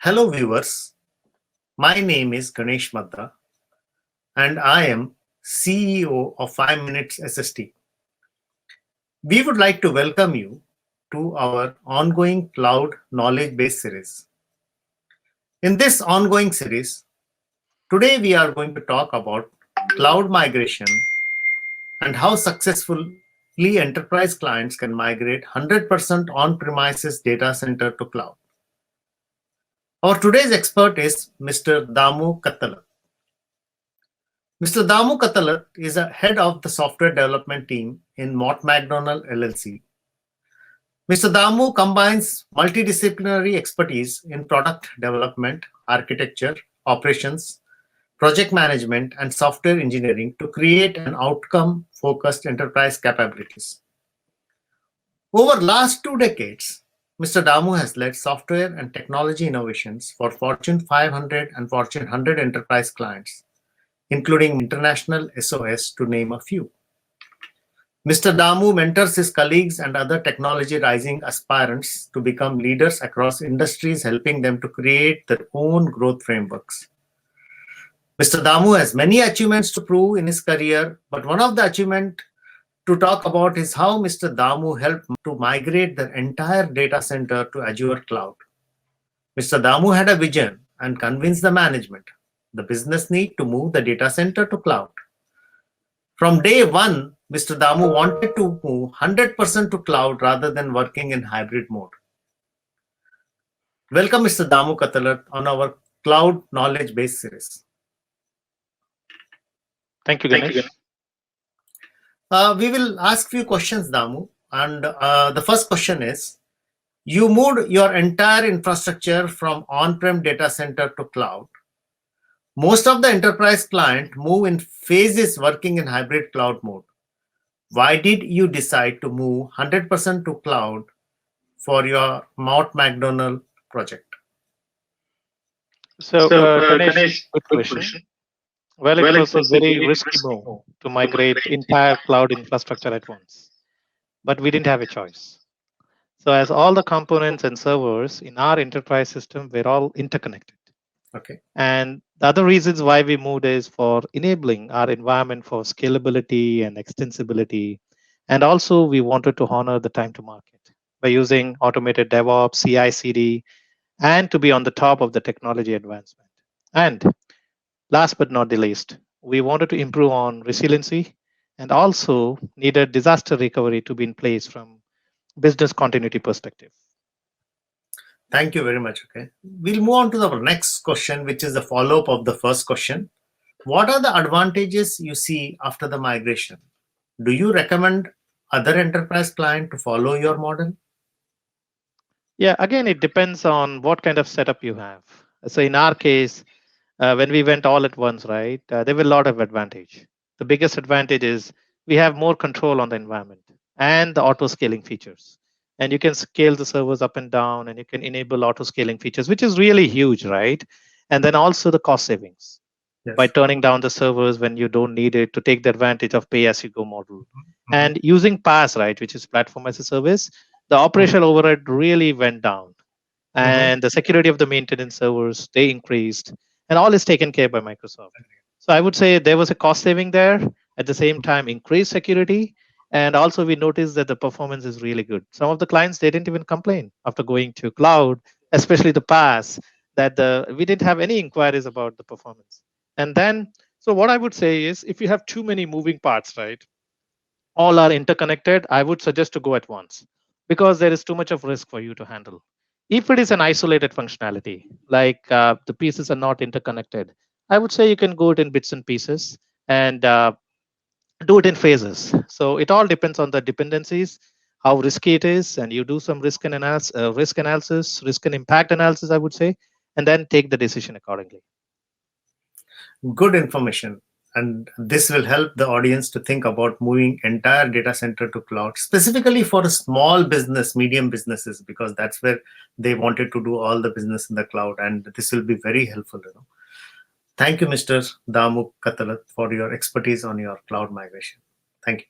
Hello viewers, my name is Ganesh Madda and I am CEO of 5 Minutes SST. We would like to welcome you to our ongoing cloud knowledge base series. In this ongoing series, today we are going to talk about cloud migration and how successfully enterprise clients can migrate 100% on-premises data center to cloud. Our today's expert is Mr. Damu Katalath. Mr. Damu Katalath is a head of the software development team in Mott MacDonald LLC. Mr. Damu combines multidisciplinary expertise in product development, architecture, operations, project management, and software engineering to create an outcome-focused enterprise capabilities. Over last 2 decades, Mr. Damu has led software and technology innovations for Fortune 500 and Fortune 100 enterprise clients, including international SOS to name a few. Mr. Damu mentors his colleagues and other technology rising aspirants to become leaders across industries, helping them to create their own growth frameworks. Mr. Damu has many achievements to prove in his career, but one of the achievements to talk about is how Mr. Damu helped to migrate their entire data center to Azure Cloud. Mr. Damu had a vision and convinced the management, the business need to move the data center to cloud. From day one, Mr. Damu wanted to move 100% to cloud rather than working in hybrid mode. Welcome, Mr. Damu Katalath, on our Cloud Knowledge Base series. Thank you, Ganesh. We will ask few questions, Damu. And the first question is, you moved your entire infrastructure from on-prem data center to cloud. Most of the enterprise clients move in phases working in hybrid cloud mode. Why did you decide to move 100% to cloud for your Mott MacDonald project? So, Ganesh, good question. Well, it was a very risky move to migrate entire cloud infrastructure at once, but we didn't have a choice. So, as all the components and servers in our enterprise system were all interconnected. Okay. And the other reasons why we moved is for enabling our environment for scalability and extensibility. And also, we wanted to honor the time to market by using automated DevOps, CI/CD, and to be on the top of the technology advancement. And last but not the least, we wanted to improve on resiliency and also needed disaster recovery to be in place from business continuity perspective. Thank you very much. Okay. We'll move on to the next question, which is the follow-up of the first question. What are the advantages you see after the migration? Do you recommend other enterprise clients to follow your model? Yeah, again, it depends on what kind of setup you have. So in our case, when we went all at once, right, there were a lot of advantage. The biggest advantage is we have more control on the environment and the auto scaling features. And you can scale the servers up and down, and you can enable auto scaling features, which is really huge, right? And then also the cost savings by turning down the servers when you don't need it to take the advantage of pay-as-you-go model. And using PaaS, right, which is platform as a service, the operational overhead really went down. And the security of the maintenance servers, they increased, and all is taken care by Microsoft. So I would say there was a cost saving there. At the same time, increased security. And also we noticed that the performance is really good. Some of the clients, they didn't even complain after going to cloud, especially the PaaS, that we didn't have any inquiries about the performance. And then, so what I would say is, if you have too many moving parts, right, all are interconnected, I would suggest to go at once because there is too much of risk for you to handle. If it is an isolated functionality, like the pieces are not interconnected, I would say you can go it in bits and pieces and do it in phases. So it all depends on the dependencies, how risky it is, and you do some risk analysis, risk and impact analysis, I would say, and then take the decision accordingly. Good information. And this will help the audience to think about moving entire data center to cloud, specifically for a small business, medium businesses, because that's where they wanted to do all the business in the cloud. And this will be very helpful. Thank you, Mr. Damu Katalath, for your expertise on your cloud migration. Thank you.